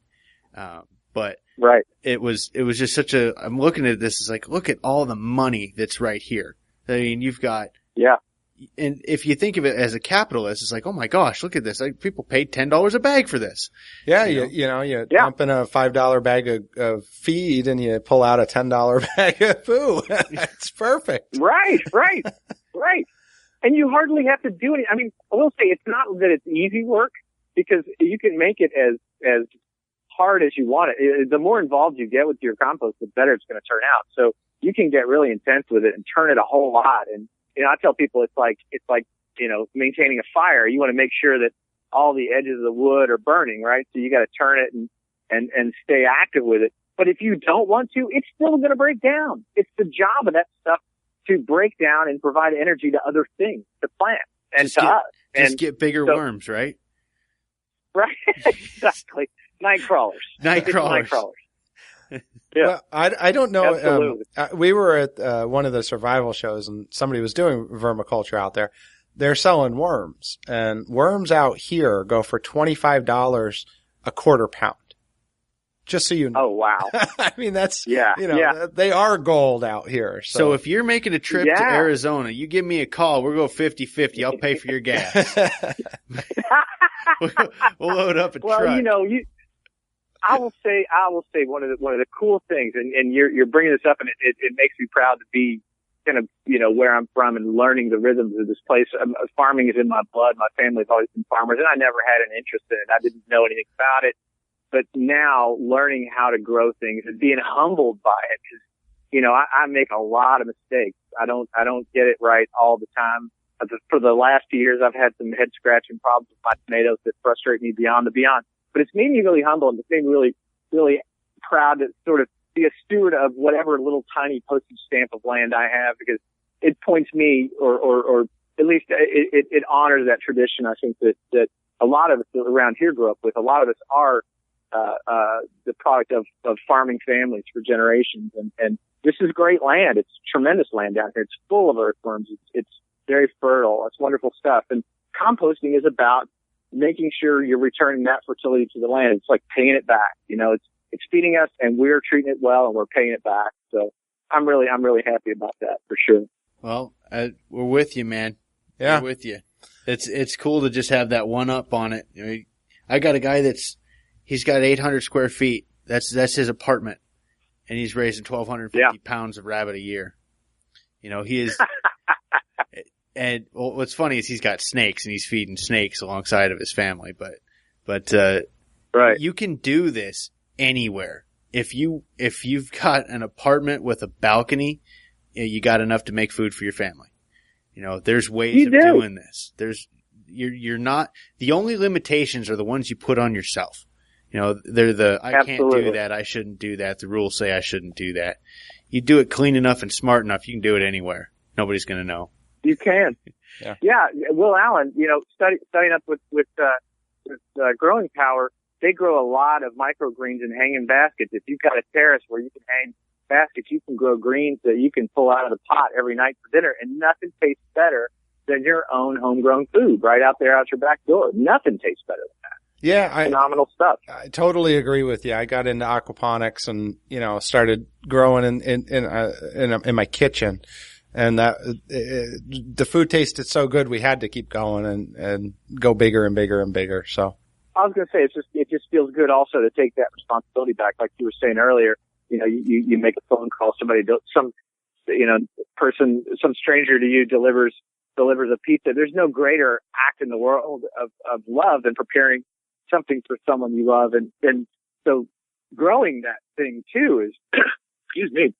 Speaker 2: But
Speaker 6: right.
Speaker 2: It was just I'm looking at this, it's like, look at all the money that's right here. I mean, you've got, and if you think of it as a capitalist, it's like, oh my gosh, look at this. Like, people paid $10 a bag for this.
Speaker 5: Yeah. You dump in a $5 bag of feed and you pull out a $10 bag of food. It's perfect.
Speaker 6: Right. And you hardly have to do any, I mean, I will say it's not that it's easy work because you can make it as hard as you want it. The more involved you get with your compost, the better it's going to turn out. So you can get really intense with it and turn it a whole lot. And, you know, I tell people it's like, you know, maintaining a fire. You want to make sure that all the edges of the wood are burning, right? So you got to turn it and stay active with it. But if you don't want to, it's still going to break down. It's the job of that stuff to break down and provide energy to other things, to plants and to us.
Speaker 2: Just get bigger worms, right?
Speaker 6: Right. Exactly. Night crawlers.
Speaker 2: Night crawlers.
Speaker 6: Yeah.
Speaker 5: Well, I don't know.
Speaker 6: Absolutely.
Speaker 5: We were at one of the survival shows and somebody was doing vermiculture out there. They're selling worms, and worms out here go for $25 a quarter pound. Just so you know.
Speaker 6: Oh, wow.
Speaker 5: I mean, that's,
Speaker 6: yeah,
Speaker 5: you know, they are gold out here.
Speaker 2: So if you're making a trip to Arizona, you give me a call. We'll go 50-50. I'll pay for your gas. We'll load up a truck.
Speaker 6: Well, you know, I will say one of the cool things, and you're bringing this up, and it makes me proud to be kind of, you know, where I'm from and learning the rhythms of this place. Farming is in my blood. My family's always been farmers, and I never had an interest in it. I didn't know anything about it, but now learning how to grow things and being humbled by it, because, you know, I make a lot of mistakes. I don't get it right all the time. For the last few years, I've had some head scratching problems with my tomatoes that frustrate me beyond the beyond. But it's made me really humble, and it's made me really, really proud to sort of be a steward of whatever little tiny postage stamp of land I have, because it points me, or at least it honors that tradition. I think that a lot of us around here grew up with. A lot of us are the product of farming families for generations, and this is great land. It's tremendous land down here. It's full of earthworms. It's very fertile. It's wonderful stuff. And composting is about making sure you're returning that fertility to the land. It's like paying it back. You know, it's feeding us, and we're treating it well, and we're paying it back. So I'm really happy about that for sure.
Speaker 2: Well, we're with you, man.
Speaker 5: Yeah,
Speaker 2: we're with you. It's cool to just have that one up on it. You know, I got a guy he's got 800 square feet. That's his apartment, and he's raising 1,250 pounds of rabbit a year. You know, he is. And what's funny is he's got snakes, and he's feeding snakes alongside of his family. But
Speaker 6: right,
Speaker 2: you can do this anywhere. If you've got an apartment with a balcony, you got enough to make food for your family. You know, there's ways of doing this. You're not, the only limitations are the ones you put on yourself. You know, they're I can't do that, I shouldn't do that, the rules say I shouldn't do that. You do it clean enough and smart enough, you can do it anywhere. Nobody's going to know.
Speaker 6: You can. Yeah. Will Allen, you know, studying up with Growing Power, they grow a lot of microgreens in hanging baskets. If you've got a terrace where you can hang baskets, you can grow greens that you can pull out of the pot every night for dinner, and nothing tastes better than your own homegrown food right out there out your back door. Nothing tastes better than that.
Speaker 5: Yeah.
Speaker 6: Phenomenal stuff.
Speaker 5: I totally agree with you. I got into aquaponics and, you know, started growing in my kitchen. And the food tasted so good, we had to keep going and go bigger and bigger and bigger. So
Speaker 6: I was going to say, it just feels good also to take that responsibility back. Like you were saying earlier, you know, you make a phone call, some stranger to you delivers delivers a pizza. There's no greater act in the world of love than preparing something for someone you love. And so growing that thing too is, excuse me,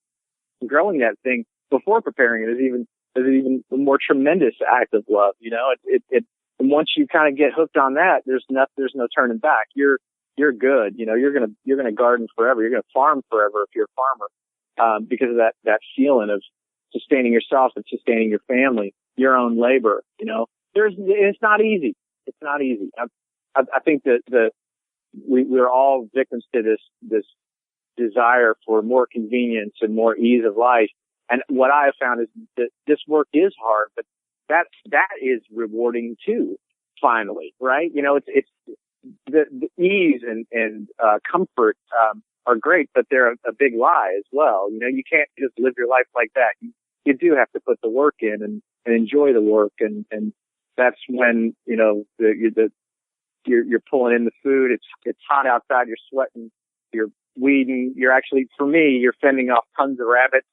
Speaker 6: growing that thing before preparing it is even a more tremendous act of love. You know, and once you kind of get hooked on that, there's no turning back. You're good. You know, you're going to garden forever. You're going to farm forever if you're a farmer, because of that feeling of sustaining yourself and sustaining your family, your own labor. You know, it's not easy. It's not easy. I think that we're all victims to this desire for more convenience and more ease of life. And what I have found is that this work is hard, but that is rewarding too, finally, right? You know, it's the ease and comfort, are great, but they're a big lie as well. You know, you can't just live your life like that. You do have to put the work in and enjoy the work. And that's when, you know, you're pulling in the food. It's hot outside. You're sweating. You're weeding. You're actually, for me, you're fending off tons of rabbits,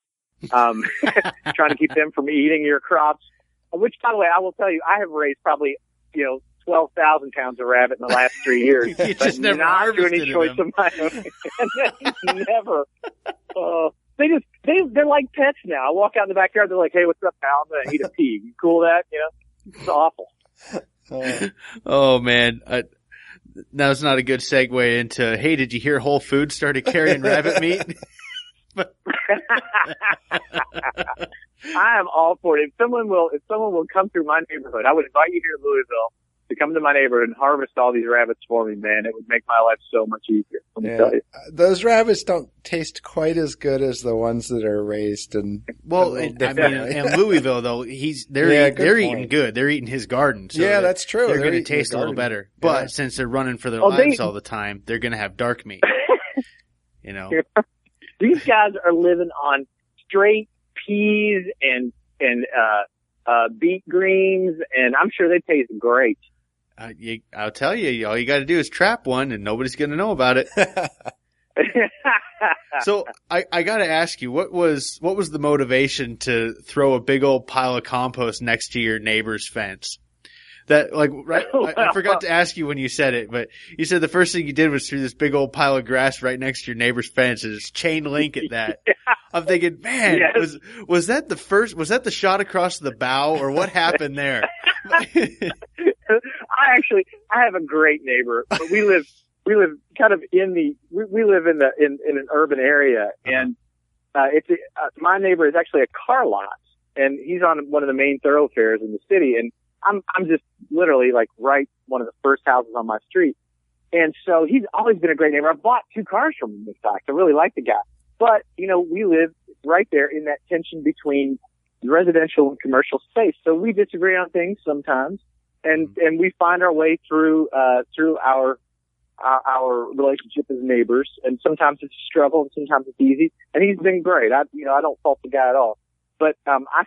Speaker 6: trying to keep them from eating your crops. Which, by the way, I will tell you, I have raised probably, 12,000 pounds of rabbit in the last 3 years.
Speaker 2: You just never
Speaker 6: not through any
Speaker 2: harvested
Speaker 6: choice
Speaker 2: them.
Speaker 6: of my own. Never. They're like pets now. I walk out in the backyard. They're like, "Hey, what's up, pal? I'm gonna eat a pea. You cool with that?" It's awful.
Speaker 2: Oh man. Now it's not a good segue into, hey, did you hear Whole Foods started carrying rabbit meat?
Speaker 6: I am all for it. If someone will come through my neighborhood, I would invite you here in Louisville to come to my neighborhood and harvest all these rabbits for me, man. It would make my life so much easier. Let me tell you.
Speaker 5: Those rabbits don't taste quite as good as the ones that are raised in.
Speaker 2: Well, in Louisville though, they're eating good. They're eating his garden. So
Speaker 5: yeah, that's true.
Speaker 2: They're going to taste a little better. But since they're running for their lives all the time, they're going to have dark meat.
Speaker 6: These guys are living on straight peas and beet greens, and I'm sure they taste great.
Speaker 2: I'll tell you, all you got to do is trap one, and nobody's going to know about it. So I got to ask you, what was the motivation to throw a big old pile of compost next to your neighbor's fence? That I forgot to ask you when you said it, but you said the first thing you did was threw this big old pile of grass right next to your neighbor's fence and just chain link at that. Yeah. I'm thinking, man, was that the shot across the bow, or what happened there?
Speaker 6: I have a great neighbor, but we live kind of we live in an urban area, and my neighbor is actually a car lot, and he's on one of the main thoroughfares in the city, and I'm just literally like right one of the first houses on my street. And so he's always been a great neighbor. I bought 2 cars from him, in fact. I really like the guy. But, we live right there in that tension between residential and commercial space. So we disagree on things sometimes, and we find our way through our relationship as neighbors. And sometimes it's a struggle and sometimes it's easy. And he's been great. I don't fault the guy at all. But, I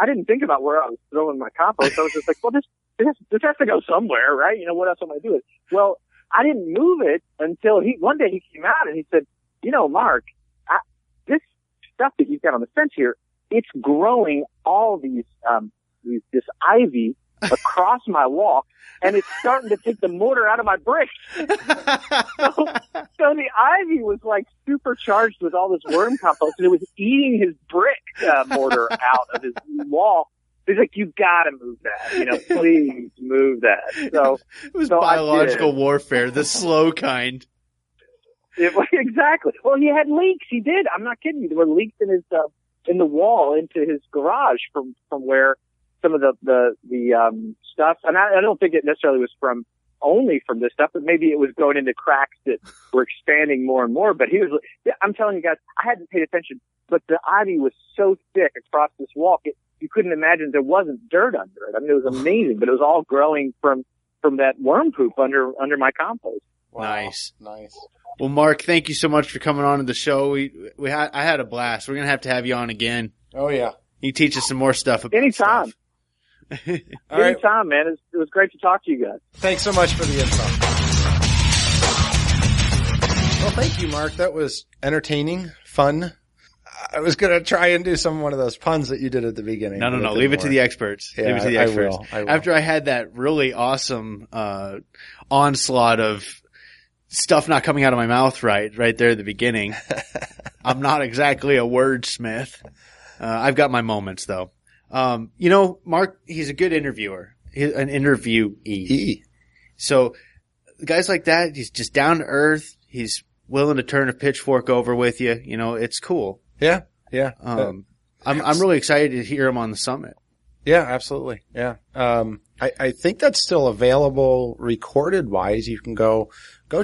Speaker 6: didn't think about where I was throwing my compost. I was just like, well, this has to go somewhere, right? What else am I doing? Well, I didn't move it until one day he came out and he said, Mark, this stuff that you've got on the fence here, it's growing all this ivy across my walk, and it's starting to take the mortar out of my bricks. So the ivy was like supercharged with all this worm compost, and it was eating his brick mortar out of his wall. He's like, "You gotta move that, please move that." So
Speaker 2: it was biological warfare, the slow kind.
Speaker 6: Exactly. Well, he had leaks. He did. I'm not kidding you. There were leaks in his in the wall into his garage from where some of the stuff, and I don't think it necessarily was only from this stuff, but maybe it was going into cracks that were expanding more and more. But I'm telling you guys, I hadn't paid attention, but the ivy was so thick across this walk, you couldn't imagine there wasn't dirt under it. I mean, it was amazing, but it was all growing from that worm poop under my compost.
Speaker 5: Wow.
Speaker 2: Nice.
Speaker 5: Nice.
Speaker 2: Well, Mark, thank you so much for coming on to the show. I had a blast. We're going to have you on again.
Speaker 5: Oh, yeah.
Speaker 2: You teach us some more stuff about
Speaker 6: Anytime.
Speaker 2: stuff.
Speaker 6: Anytime, man. It was great to talk to you guys.
Speaker 5: Thanks so much for the info. Well, thank you, Mark. That was entertaining, fun. I was going to try and do one of those puns that you did at the beginning.
Speaker 2: No. Leave it to the experts.
Speaker 5: Yeah,
Speaker 2: leave it to the experts.
Speaker 5: I will.
Speaker 2: After I had that really awesome onslaught of stuff not coming out of my mouth right there at the beginning, I'm not exactly a wordsmith. I've got my moments though. Mark, he's a good interviewer. He's an interviewee. So guys like that, he's just down to earth. He's willing to turn a pitchfork over with you. It's cool.
Speaker 5: Yeah.
Speaker 2: I'm really excited to hear him on the summit.
Speaker 5: Yeah, absolutely. Yeah. I think that's still available recorded wise. You can go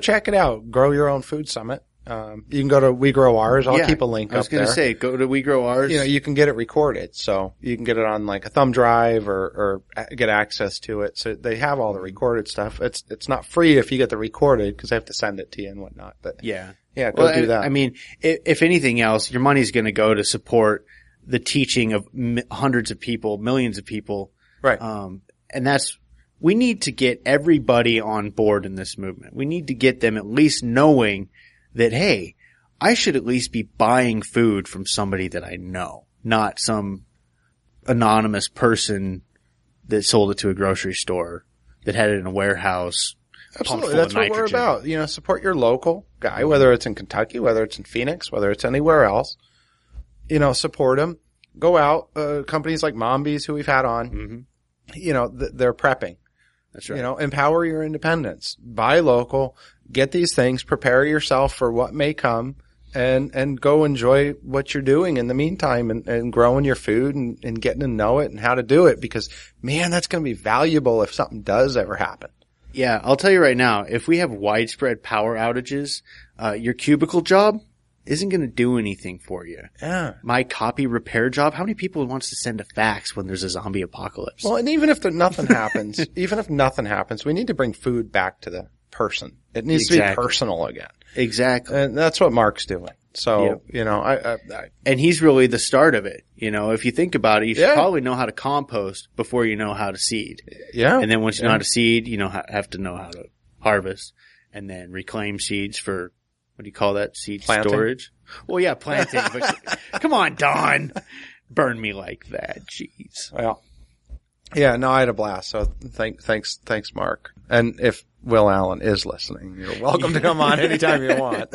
Speaker 5: check it out. Grow Your Own Food Summit. You can go to We Grow Ours. I'll keep a link up there.
Speaker 2: I was going to say, go to We Grow Ours.
Speaker 5: You can get it recorded. So you can get it on like a thumb drive or get access to it. So they have all the recorded stuff. It's not free if you get the recorded because they have to send it to you and whatnot. But
Speaker 2: yeah,
Speaker 5: go do that.
Speaker 2: I mean, if anything else, your money's going to go to support the teaching of hundreds of people, millions of people.
Speaker 5: Right.
Speaker 2: And we need to get everybody on board in this movement. We need to get them at least knowing that, hey, I should at least be buying food from somebody that I know, not some anonymous person that sold it to a grocery store that had it in a warehouse.
Speaker 5: Absolutely. That's what we're about. Support your local guy, whether it's in Kentucky, whether it's in Phoenix, whether it's anywhere else. Support them. Go out. Companies like Mombies, who we've had on, they're prepping.
Speaker 2: That's right.
Speaker 5: Empower your independence. Buy local. Get these things. Prepare yourself for what may come, and go enjoy what you're doing in the meantime, and growing your food and getting to know it and how to do it. Because man, that's going to be valuable if something does ever happen.
Speaker 2: Yeah, I'll tell you right now. If we have widespread power outages, your cubicle job isn't going to do anything for you.
Speaker 5: Yeah.
Speaker 2: My copy repair job, how many people wants to send a fax when there's a zombie apocalypse?
Speaker 5: Well, and even if nothing happens, we need to bring food back to the person. It needs to be personal again.
Speaker 2: Exactly.
Speaker 5: And that's what Mark's doing. So,
Speaker 2: and he's really the start of it. If you think about it, you should probably know how to compost before you know how to seed.
Speaker 5: Yeah.
Speaker 2: And then once you know how to seed, have to know how to harvest and then reclaim seeds for, what do you call that? Seed
Speaker 5: planting.
Speaker 2: Storage? Well, yeah, planting. But come on, Don. Burn me like that. Jeez.
Speaker 5: Well, yeah, no, I had a blast. So thanks, Mark. And if Will Allen is listening, you're welcome to come on anytime you want.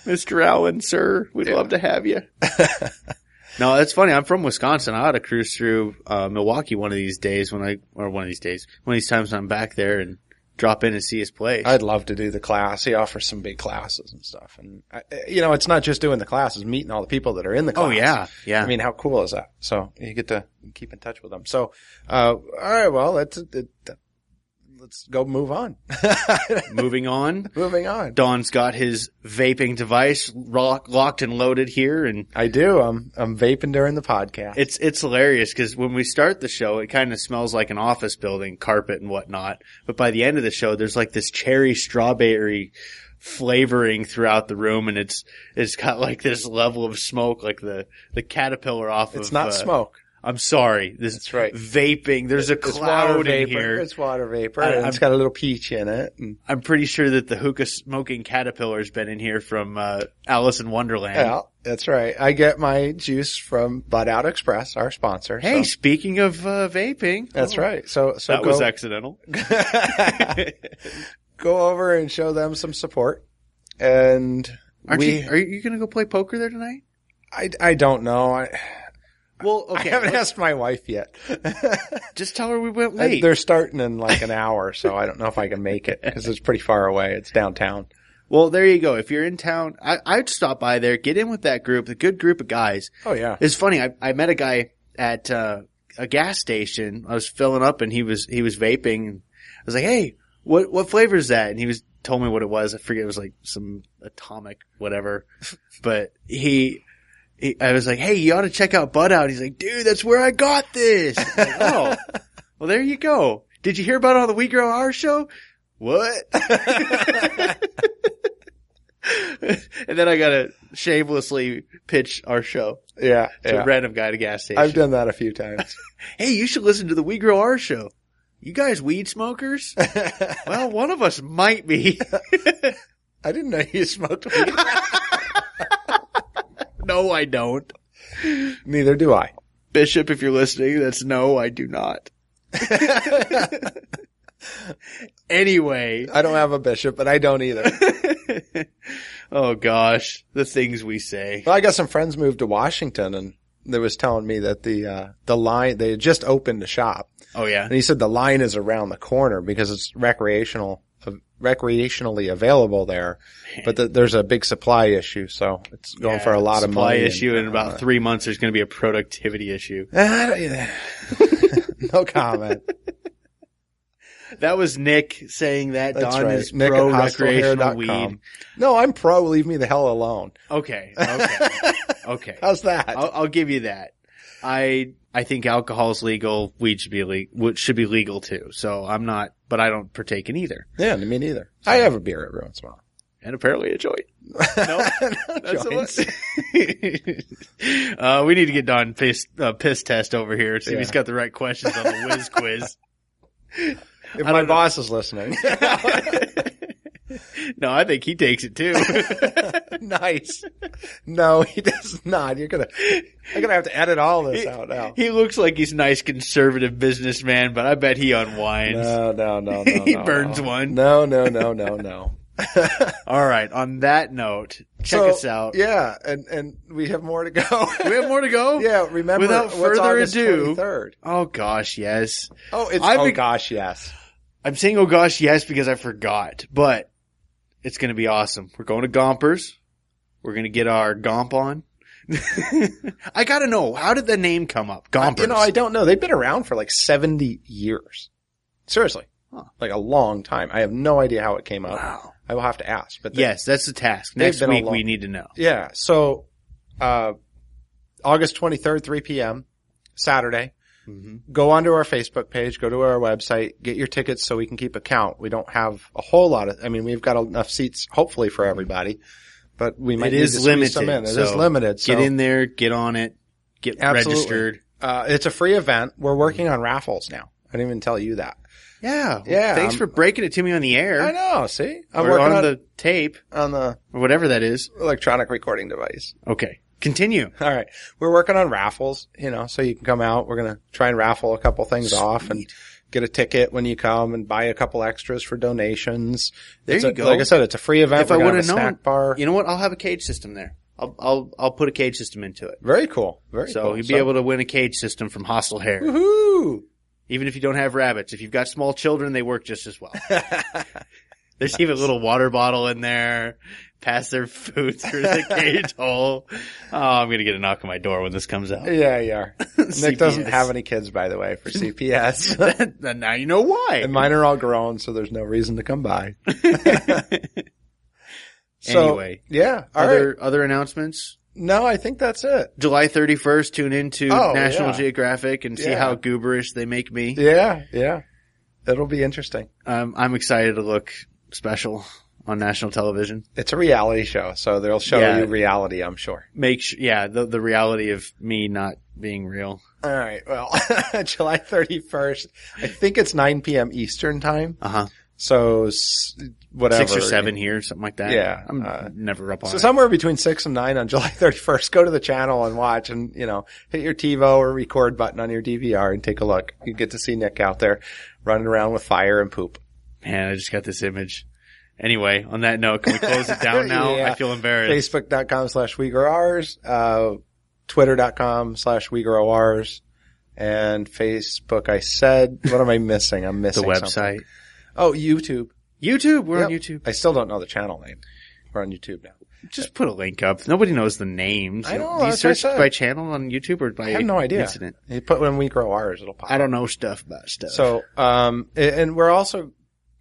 Speaker 2: Mr. Allen, sir, we'd love to have you. No, it's funny. I'm from Wisconsin. I ought to cruise through Milwaukee one of these times when I'm back there and drop in and see his place.
Speaker 5: I'd love to do the class. He offers some big classes and stuff. And, it's not just doing the classes, meeting all the people that are in the class.
Speaker 2: Oh, yeah. Yeah.
Speaker 5: I mean, how cool is that? So you get to keep in touch with them. So, all right, well, let's go move on.
Speaker 2: Moving on. Don's got his vaping device locked and loaded here, and
Speaker 5: I do. I'm vaping during the podcast.
Speaker 2: It's hilarious because when we start the show, it kind of smells like an office building, carpet and whatnot. But by the end of the show, there's like this cherry strawberry flavoring throughout the room, and it's got like this level of smoke, like the caterpillar off of.
Speaker 5: It's not smoke.
Speaker 2: I'm sorry.
Speaker 5: That's right.
Speaker 2: Vaping. There's a cloud in here.
Speaker 5: It's water vapor. And it's got a little peach in it.
Speaker 2: I'm pretty sure that the hookah smoking caterpillar's been in here from Alice in Wonderland.
Speaker 5: Yeah, that's right. I get my juice from Bud Out Express, our sponsor.
Speaker 2: Hey, speaking of vaping.
Speaker 5: That's right. So
Speaker 2: that was accidental.
Speaker 5: Go over and show them some support. And
Speaker 2: are you going to go play poker there tonight?
Speaker 5: I don't know.
Speaker 2: Well, okay.
Speaker 5: I haven't asked my wife yet.
Speaker 2: Just tell her we went late.
Speaker 5: They're starting in like an hour, so I don't know if I can make it because it's pretty far away. It's downtown.
Speaker 2: Well, there you go. If you're in town, I'd stop by there, get in with that group, the good group of guys.
Speaker 5: Oh, yeah.
Speaker 2: It's funny. I met a guy at a gas station. I was filling up and he was vaping. And I was like, hey, what flavor is that? And he told me what it was. I forget. It was like some atomic whatever. But I was like, hey, you ought to check out Bud Out. He's like, dude, that's where I got this. I'm like, oh, well, there you go. Did you hear about it on the We Grow Our show? What? And then I got to shamelessly pitch our show.
Speaker 5: Yeah.
Speaker 2: To a random guy at a gas station.
Speaker 5: I've done that a few times.
Speaker 2: Hey, you should listen to the We Grow Our show. You guys weed smokers? Well, one of us might be.
Speaker 5: I didn't know you smoked weed.
Speaker 2: No, I don't.
Speaker 5: Neither do I.
Speaker 2: Bishop, if you're listening, that's no, I do not. Anyway.
Speaker 5: I don't have a bishop, but I don't either.
Speaker 2: Oh gosh, the things we say.
Speaker 5: Well, I got some friends moved to Washington, and they was telling me that the line, they had just opened a shop.
Speaker 2: Oh yeah.
Speaker 5: And he said the line is around the corner because it's recreationally available there, but there's a big supply issue, so it's going for a lot of money.
Speaker 2: Supply issue, and in about 3 months there's going to be a productivity issue.
Speaker 5: No comment.
Speaker 2: That was Nick saying that.
Speaker 5: That's
Speaker 2: Don
Speaker 5: right.
Speaker 2: is
Speaker 5: Nick
Speaker 2: pro
Speaker 5: at
Speaker 2: recreational
Speaker 5: hostlehair.com.
Speaker 2: weed.
Speaker 5: No, I'm pro. Leave me the hell alone.
Speaker 2: Okay. Okay.
Speaker 5: How's that?
Speaker 2: I'll give you that. I think alcohol is legal. Weed should be legal too. So I'm not, but I don't partake in either.
Speaker 5: Yeah, me neither. I have a beer every once in a while.
Speaker 2: And apparently a joint. No, that's
Speaker 5: joints.
Speaker 2: We need to get Don piss test over here. See if he's got the right questions on the whiz quiz.
Speaker 5: If my boss is listening.
Speaker 2: No, I think he takes it too.
Speaker 5: Nice. No, he does not. I'm gonna have to edit all this out now.
Speaker 2: He looks like he's a nice conservative businessman, but I bet he unwinds.
Speaker 5: No.
Speaker 2: He burns one.
Speaker 5: No.
Speaker 2: All right. On that note, check us out.
Speaker 5: Yeah, and we have more to go.
Speaker 2: We have more to go?
Speaker 5: Yeah, remember,
Speaker 2: without further
Speaker 5: August
Speaker 2: ado.
Speaker 5: 23rd?
Speaker 2: Oh gosh, yes.
Speaker 5: Gosh, yes.
Speaker 2: I'm saying oh gosh, yes, because I forgot, but it's going to be awesome. We're going to Gompers. We're going to get our Gomp on. I got to know, how did the name come up? Gompers.
Speaker 5: I don't know. They've been around for like 70 years. Seriously.
Speaker 2: Huh.
Speaker 5: Like a long time. I have no idea how it came up.
Speaker 2: Wow.
Speaker 5: I will have to ask. But
Speaker 2: yes, that's the task. Next week we need to know.
Speaker 5: Yeah. So, August 23rd, 3 p.m., Saturday. Mm-hmm. Go onto our Facebook page, go to our website, get your tickets so we can keep a count. We don't have a whole lot we've got enough seats hopefully for everybody, but we might need to squeeze some in. It is limited. So
Speaker 2: get in there, get on it, get registered.
Speaker 5: It's a free event. We're working on raffles now. I didn't even tell you that.
Speaker 2: Yeah. Thanks for breaking it to me on the air.
Speaker 5: I know. See,
Speaker 2: I'm working on the tape,
Speaker 5: on the
Speaker 2: or whatever that is,
Speaker 5: electronic recording device.
Speaker 2: Okay. Continue.
Speaker 5: All right. We're working on raffles, so you can come out. We're going to try and raffle a couple things off and get a ticket when you come and buy a couple extras for donations.
Speaker 2: There you go.
Speaker 5: Like I said, it's a free event.
Speaker 2: If I would have known,
Speaker 5: snack bar.
Speaker 2: You know what? I'll have a cage system there. I'll put a cage system into it.
Speaker 5: Very cool. Very cool.
Speaker 2: So you'll be able to win a cage system from Hostile Hair.
Speaker 5: Woohoo!
Speaker 2: Even if you don't have rabbits. If you've got small children, they work just as well. There's even a little water bottle in there. Pass their food through the cage hole. Oh, I'm going to get a knock on my door when this comes out.
Speaker 5: Yeah, you are. Nick doesn't have any kids, by the way, for CPS.
Speaker 2: Then now you know why.
Speaker 5: And mine are all grown, so there's no reason to come by.
Speaker 2: Anyway.
Speaker 5: Yeah.
Speaker 2: Other announcements?
Speaker 5: No, I think that's it.
Speaker 2: July 31st, tune into National Geographic and see how gooberish they make me.
Speaker 5: Yeah. It'll be interesting.
Speaker 2: I'm excited to look special on national television.
Speaker 5: It's a reality show, so they'll show you reality, I'm sure.
Speaker 2: The reality of me not being real.
Speaker 5: All right. Well, July 31st, I think it's 9 p.m. Eastern time.
Speaker 2: Uh-huh.
Speaker 5: So whatever.
Speaker 2: 6 or 7 here, something like that.
Speaker 5: Yeah.
Speaker 2: I'm never up on it.
Speaker 5: So somewhere between 6 and 9 on July 31st, go to the channel and watch and, hit your TiVo or record button on your DVR and take a look. You get to see Nick out there running around with fire and poop.
Speaker 2: Man, I just got this image. Anyway, on that note, can we close it down now? I feel embarrassed.
Speaker 5: Facebook.com/WeGrowOurs, Twitter.com/WeGrowOurs, and Facebook. I said, what am I missing? I'm missing
Speaker 2: the website.
Speaker 5: Something. Oh, YouTube.
Speaker 2: We're on YouTube.
Speaker 5: I still don't know the channel name. We're on YouTube now.
Speaker 2: Just put a link up. Nobody knows the names.
Speaker 5: I know.
Speaker 2: Do you search by channel on YouTube or by
Speaker 5: I have no idea.
Speaker 2: incident?
Speaker 5: You put when We Grow Ours, it'll pop up.
Speaker 2: I don't know stuff about stuff.
Speaker 5: So, and we're also,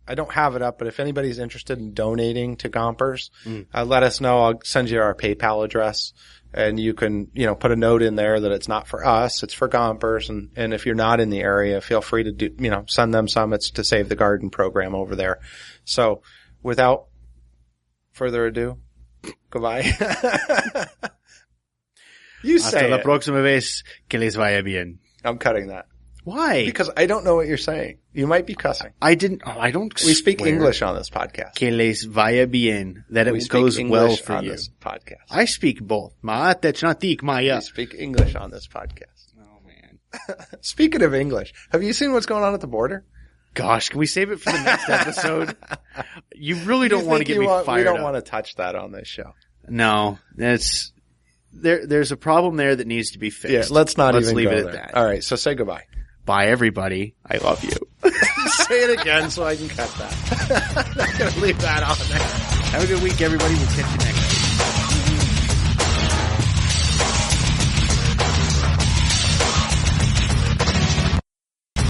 Speaker 5: I don't have it up, but if anybody's interested in donating to Gompers, let us know. I'll send you our PayPal address and you can, put a note in there that it's not for us, it's for Gompers. And if you're not in the area, feel free to send them some. It's to Save the Garden program over there. So without further ado, goodbye. You say
Speaker 2: Hasta la
Speaker 5: it.
Speaker 2: próxima vez, que les vaya bien.
Speaker 5: I'm cutting that.
Speaker 2: Why?
Speaker 5: Because I don't know what you're saying. You might be cussing.
Speaker 2: I don't
Speaker 5: We speak
Speaker 2: swear.
Speaker 5: English on this podcast.
Speaker 2: Que les vaya bien. That
Speaker 5: We
Speaker 2: it
Speaker 5: speak
Speaker 2: goes
Speaker 5: English
Speaker 2: well for
Speaker 5: on
Speaker 2: you.
Speaker 5: this podcast.
Speaker 2: I speak both. Ma'atechnatik maya.
Speaker 5: We speak English on this podcast.
Speaker 2: Oh man.
Speaker 5: Speaking of English, have you seen what's going on at the border?
Speaker 2: Gosh, can we save it for the next episode? You really don't want to get me fired
Speaker 5: We don't
Speaker 2: up.
Speaker 5: want to touch that on this show.
Speaker 2: No, that's there's a problem there that needs to be fixed.
Speaker 5: Yeah, let's even
Speaker 2: leave
Speaker 5: go
Speaker 2: it
Speaker 5: there.
Speaker 2: at that.
Speaker 5: All right, so say goodbye.
Speaker 2: Bye, everybody. I love you.
Speaker 5: Say it again so I can cut that. I'm not going to leave that on there.
Speaker 2: Have a good week, everybody. We'll catch you next.